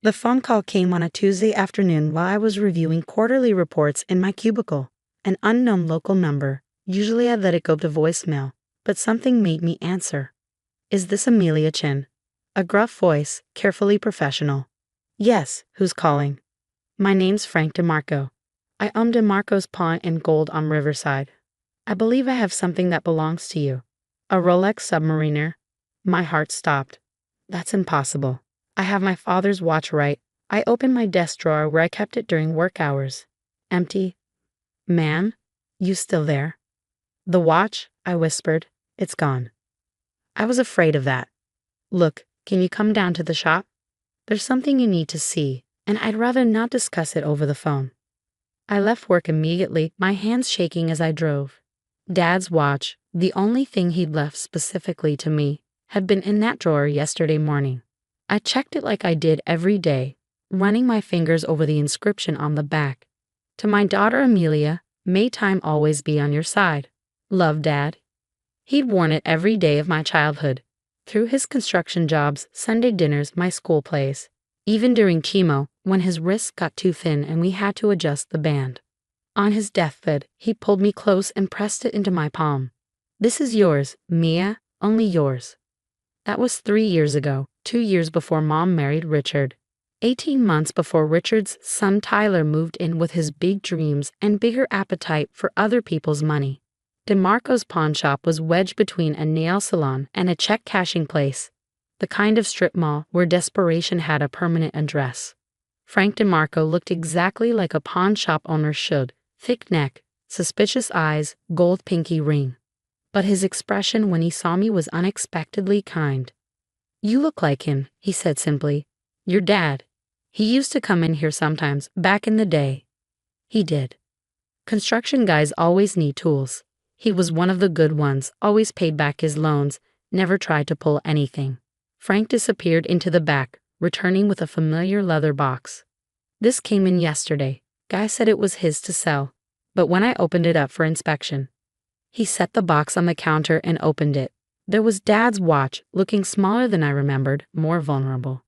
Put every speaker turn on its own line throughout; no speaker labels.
The phone call came on a Tuesday afternoon while I was reviewing quarterly reports in my cubicle. An unknown local number. Usually I let it go to voicemail, but something made me answer. Is this Amelia Chin? A gruff voice, carefully professional. Yes, who's calling? My name's Frank DeMarco. I own DeMarco's Pawn and Gold on Riverside. I believe I have something that belongs to you. A Rolex Submariner. My heart stopped. That's impossible. I have my father's watch right. I opened my desk drawer where I kept it during work hours. Empty. Ma'am? You still there? The watch, I whispered. It's gone. I was afraid of that. Look, can you come down to the shop? There's something you need to see, and I'd rather not discuss it over the phone. I left work immediately, my hands shaking as I drove. Dad's watch, the only thing he'd left specifically to me, had been in that drawer yesterday morning. I checked it like I did every day, running my fingers over the inscription on the back. To my daughter Amelia, may time always be on your side. Love, Dad. He'd worn it every day of my childhood. Through his construction jobs, Sunday dinners, my school plays. Even during chemo, when his wrists got too thin and we had to adjust the band. On his deathbed, he pulled me close and pressed it into my palm. This is yours, Mia, only yours. That was 3 years ago, 2 years before Mom married Richard. 18 months before Richard's son Tyler moved in with his big dreams and bigger appetite for other people's money. DeMarco's pawn shop was wedged between a nail salon and a check cashing place, the kind of strip mall where desperation had a permanent address. Frank DeMarco looked exactly like a pawn shop owner should, thick neck, suspicious eyes, gold pinky ring. But his expression when he saw me was unexpectedly kind. You look like him, he said simply. Your dad. He used to come in here sometimes, back in the day. He did. Construction guys always need tools. He was one of the good ones, always paid back his loans, never tried to pull anything. Frank disappeared into the back, returning with a familiar leather box. This came in yesterday. Guy said it was his to sell, but when I opened it up for inspection, he set the box on the counter and opened it. There was Dad's watch, looking smaller than I remembered, more vulnerable.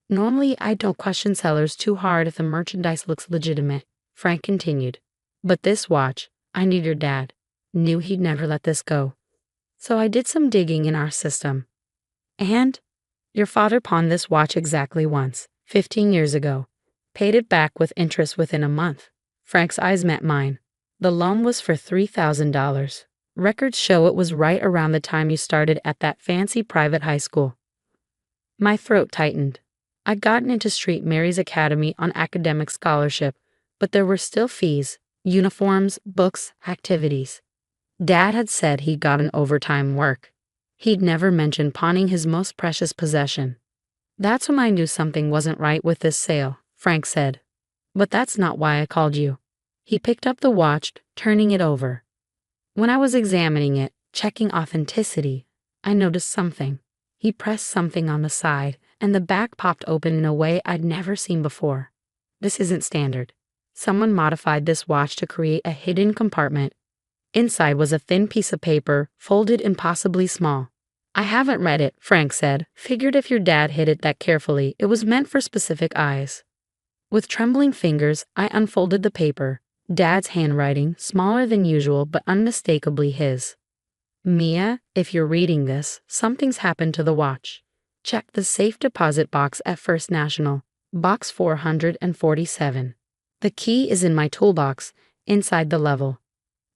Normally, I don't question sellers too hard if the merchandise looks legitimate, Frank continued. But this watch, I knew your dad. Knew he'd never let this go. So I did some digging in our system. And your father pawned this watch exactly once, 15 years ago. Paid it back with interest within a month. Frank's eyes met mine. The loan was for $3,000. Records show it was right around the time you started at that fancy private high school. My throat tightened. I'd gotten into St. Mary's Academy on academic scholarship, but there were still fees, uniforms, books, activities. Dad had said he'd gotten overtime work. He'd never mentioned pawning his most precious possession. That's when I knew something wasn't right with this sale, Frank said. But that's not why I called you. He picked up the watch, turning it over. When I was examining it, checking authenticity, I noticed something. He pressed something on the side, and the back popped open in a way I'd never seen before. This isn't standard. Someone modified this watch to create a hidden compartment. Inside was a thin piece of paper, folded impossibly small. I haven't read it, Frank said. Figured if your dad hid it that carefully, it was meant for specific eyes. With trembling fingers, I unfolded the paper. Dad's handwriting, smaller than usual but unmistakably his. Mia, if you're reading this, something's happened to the watch. Check the safe deposit box at First National, box 447. The key is in my toolbox, inside the level.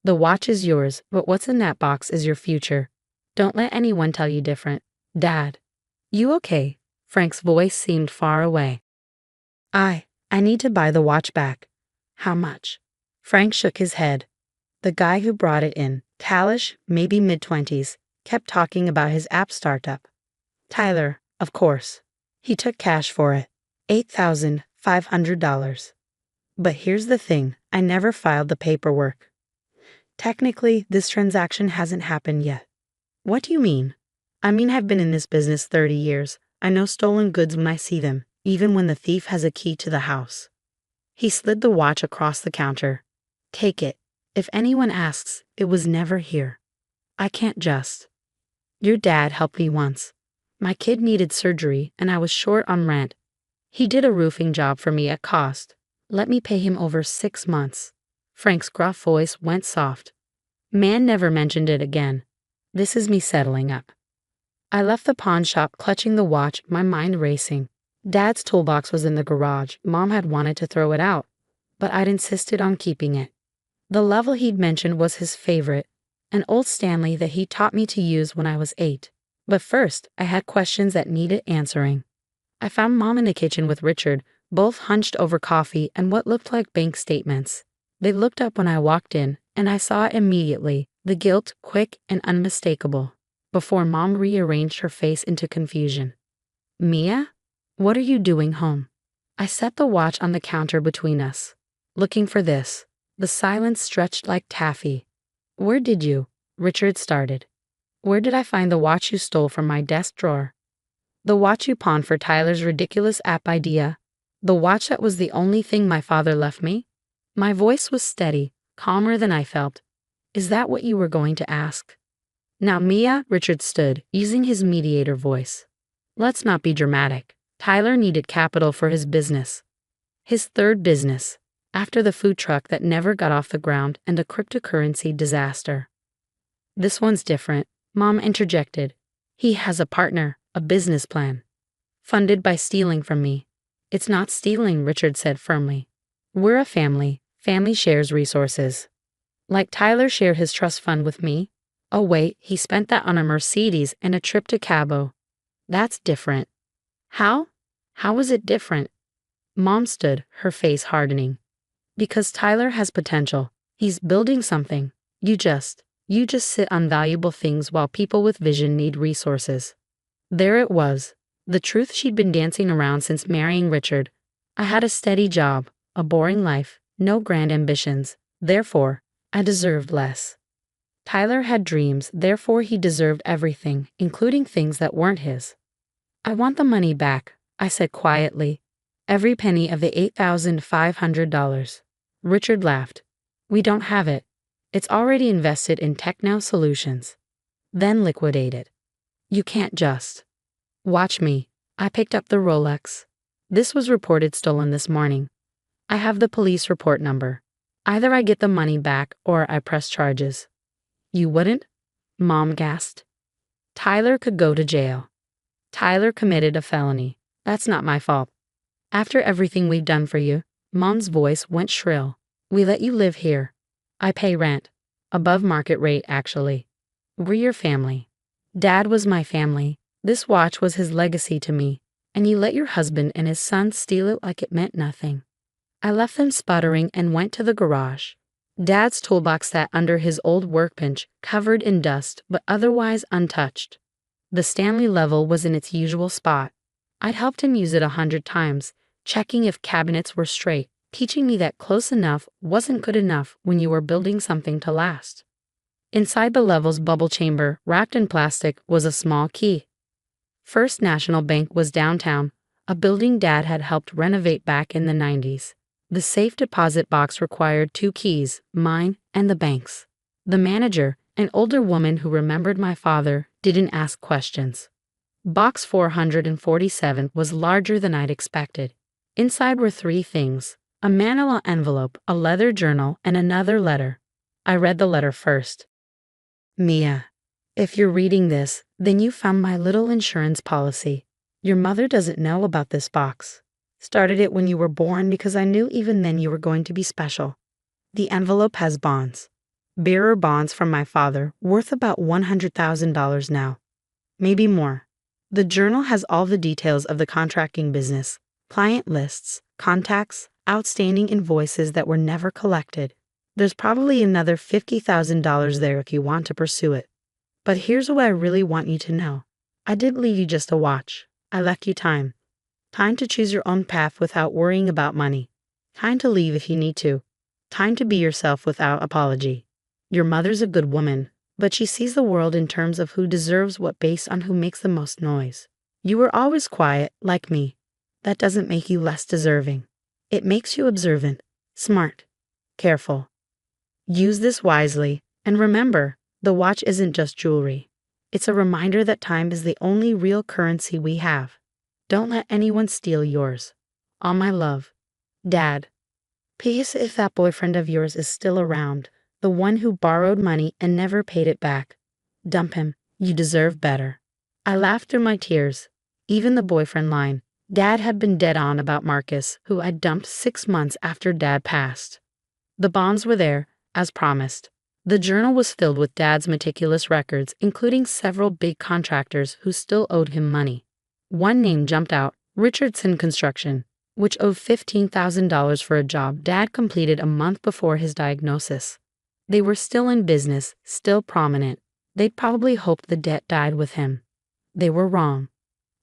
The watch is yours, but what's in that box is your future. Don't let anyone tell you different. Dad. You okay? Frank's voice seemed far away. I need to buy the watch back. How much? Frank shook his head. The guy who brought it in, Talish, maybe mid-20s, kept talking about his app startup. Tyler, of course. He took cash for it. $8,500. But here's the thing, I never filed the paperwork. Technically, this transaction hasn't happened yet. What do you mean? I mean, I've been in this business 30 years. I know stolen goods when I see them, even when the thief has a key to the house. He slid the watch across the counter. Take it. If anyone asks, it was never here. I can't just. Your dad helped me once. My kid needed surgery, and I was short on rent. He did a roofing job for me at cost. Let me pay him over 6 months. Frank's gruff voice went soft. Man never mentioned it again. This is me settling up. I left the pawn shop clutching the watch, my mind racing. Dad's toolbox was in the garage. Mom had wanted to throw it out, but I'd insisted on keeping it. The level he'd mentioned was his favorite, an old Stanley that he taught me to use when I was 8. But first, I had questions that needed answering. I found Mom in the kitchen with Richard, both hunched over coffee and what looked like bank statements. They looked up when I walked in, and I saw immediately, the guilt quick and unmistakable, before Mom rearranged her face into confusion. Mia? What are you doing home? I set the watch on the counter between us, looking for this. The silence stretched like taffy. Where did you? Richard started. Where did I find the watch you stole from my desk drawer? The watch you pawned for Tyler's ridiculous app idea? The watch that was the only thing my father left me? My voice was steady, calmer than I felt. Is that what you were going to ask? Now, Mia, Richard stood, using his mediator voice. Let's not be dramatic. Tyler needed capital for his business. His third business, after the food truck that never got off the ground and a cryptocurrency disaster. This one's different, Mom interjected. He has a partner, a business plan. Funded by stealing from me. It's not stealing, Richard said firmly. We're a family. Family shares resources. Like Tyler shared his trust fund with me. Oh wait, he spent that on a Mercedes and a trip to Cabo. That's different. How? How is it different? Mom stood, her face hardening. Because Tyler has potential. He's building something. You just sit on valuable things while people with vision need resources. There it was. The truth she'd been dancing around since marrying Richard. I had a steady job, a boring life, no grand ambitions. Therefore, I deserved less. Tyler had dreams, therefore he deserved everything, including things that weren't his. I want the money back, I said quietly. Every penny of the $8,500. Richard laughed. We don't have it. It's already invested in Techno Solutions. Then liquidated. You can't just. Watch me. I picked up the Rolex. This was reported stolen this morning. I have the police report number. Either I get the money back or I press charges. You wouldn't? Mom gasped. Tyler could go to jail. Tyler committed a felony. That's not my fault. After everything we've done for you, Mom's voice went shrill. We let you live here. I pay rent. Above market rate, actually. We're your family. Dad was my family. This watch was his legacy to me. And you let your husband and his son steal it like it meant nothing. I left them sputtering and went to the garage. Dad's toolbox sat under his old workbench, covered in dust but otherwise untouched. The Stanley level was in its usual spot. I'd helped him use it 100 times, checking if cabinets were straight, teaching me that close enough wasn't good enough when you were building something to last. Inside the level's bubble chamber, wrapped in plastic, was a small key. First National Bank was downtown, a building Dad had helped renovate back in the 90s. The safe deposit box required 2 keys, mine and the bank's. The manager, an older woman who remembered my father, didn't ask questions. Box 447 was larger than I'd expected. Inside were 3 things: a manila envelope, a leather journal, and another letter. I read the letter first. Mia, if you're reading this, then you found my little insurance policy. Your mother doesn't know about this box. Started it when you were born because I knew even then you were going to be special. The envelope has bonds. Bearer bonds from my father, worth about $100,000 now. Maybe more. The journal has all the details of the contracting business, client lists, contacts, outstanding invoices that were never collected. There's probably another $50,000 there if you want to pursue it. But here's what I really want you to know. I didn't leave you just a watch. I left you time. Time to choose your own path without worrying about money. Time to leave if you need to. Time to be yourself without apology. Your mother's a good woman, but she sees the world in terms of who deserves what based on who makes the most noise. You were always quiet, like me. That doesn't make you less deserving. It makes you observant, smart, careful. Use this wisely, and remember, the watch isn't just jewelry. It's a reminder that time is the only real currency we have. Don't let anyone steal yours. All my love. Dad. P.S. If that boyfriend of yours is still around, the one who borrowed money and never paid it back, dump him. You deserve better. I laughed through my tears. Even the boyfriend line. Dad had been dead on about Marcus, who I dumped 6 months after Dad passed. The bonds were there, as promised. The journal was filled with Dad's meticulous records, including several big contractors who still owed him money. One name jumped out, Richardson Construction, which owed $15,000 for a job Dad completed a month before his diagnosis. They were still in business, still prominent. They'd probably hoped the debt died with him. They were wrong.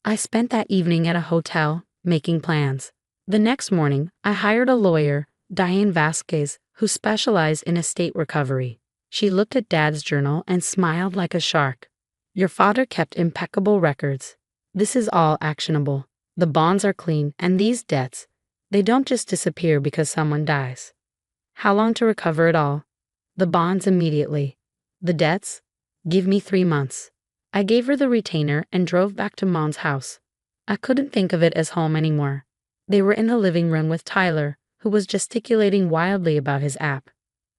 I spent that evening at a hotel, making plans. The next morning, I hired a lawyer, Diane Vasquez, who specialized in estate recovery. She looked at Dad's journal and smiled like a shark. Your father kept impeccable records. This is all actionable. The bonds are clean, and these debts, they don't just disappear because someone dies. How long to recover it all? The bonds immediately. The debts? Give me 3 months. I gave her the retainer and drove back to Mom's house. I couldn't think of it as home anymore. They were in the living room with Tyler, who was gesticulating wildly about his app.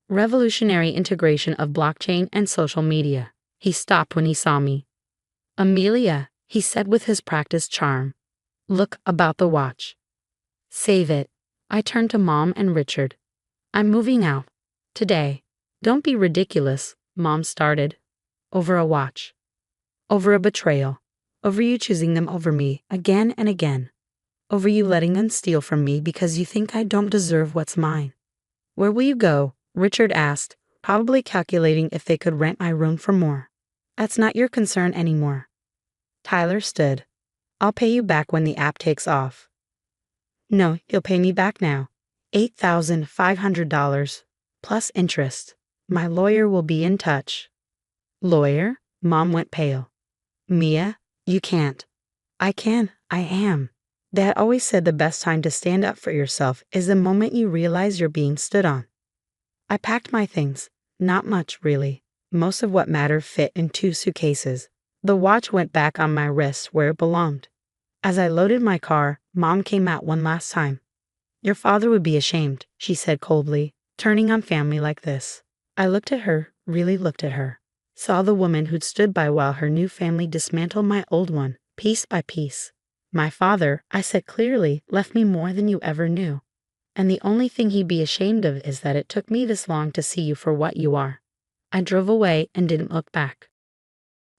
Revolutionary integration of blockchain and social media. He stopped when he saw me. Amelia, he said with his practiced charm. Look about the watch. Save it. I turned to Mom and Richard. I'm moving out. Today. Don't be ridiculous, Mom started. Over a watch. Over a betrayal. Over you choosing them over me again and again. Over you letting them steal from me because you think I don't deserve what's mine. Where will you go? Richard asked, probably calculating if they could rent my room for more. That's not your concern anymore. Tyler stood. I'll pay you back when the app takes off. No, you'll pay me back now. $8,500, plus interest. My lawyer will be in touch. Lawyer? Mom went pale. Mia, you can't. I can, I am. Dad always said the best time to stand up for yourself is the moment you realize you're being stood on. I packed my things. Not much, really. Most of what mattered fit in 2 suitcases. The watch went back on my wrist where it belonged. As I loaded my car, Mom came out one last time. Your father would be ashamed, she said coldly, turning on family like this. I looked at her, really looked at her. Saw the woman who'd stood by while her new family dismantled my old one, piece by piece. My father, I said clearly, left me more than you ever knew. And the only thing he'd be ashamed of is that it took me this long to see you for what you are. I drove away and didn't look back.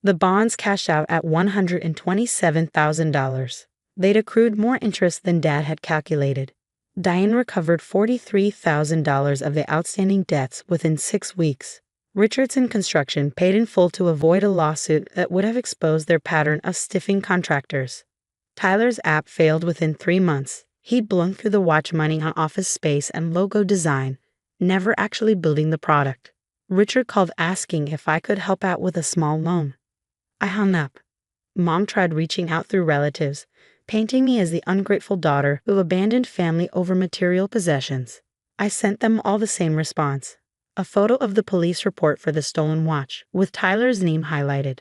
The bonds cashed out at $127,000. They'd accrued more interest than Dad had calculated. Diane recovered $43,000 of the outstanding debts within 6 weeks. Richardson Construction paid in full to avoid a lawsuit that would have exposed their pattern of stiffing contractors. Tyler's app failed within 3 months. He'd blown through the watch money on office space and logo design, never actually building the product. Richard called asking if I could help out with a small loan. I hung up. Mom tried reaching out through relatives, painting me as the ungrateful daughter who abandoned family over material possessions. I sent them all the same response. A photo of the police report for the stolen watch, with Tyler's name highlighted.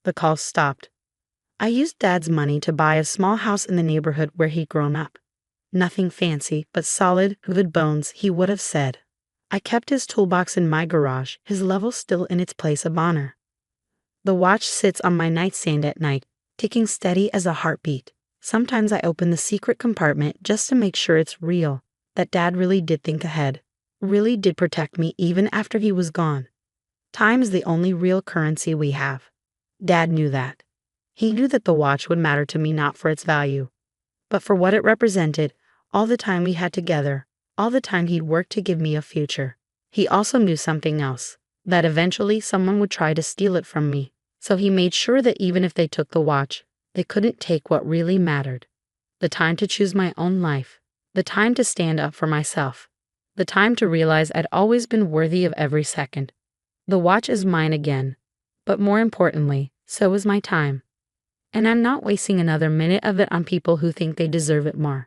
The calls stopped. I used Dad's money to buy a small house in the neighborhood where he'd grown up. Nothing fancy, but solid, good bones, he would have said. I kept his toolbox in my garage, his level still in its place of honor. The watch sits on my nightstand at night, ticking steady as a heartbeat. Sometimes I open the secret compartment just to make sure it's real, that Dad really did think ahead, really did protect me even after he was gone. Time is the only real currency we have. Dad knew that. He knew that the watch would matter to me not for its value, but for what it represented, all the time we had together, all the time he'd worked to give me a future. He also knew something else, that eventually someone would try to steal it from me, so he made sure that even if they took the watch, they couldn't take what really mattered. The time to choose my own life, the time to stand up for myself, the time to realize I'd always been worthy of every second. The watch is mine again, but more importantly, so is my time. And I'm not wasting another minute of it on people who think they deserve it more.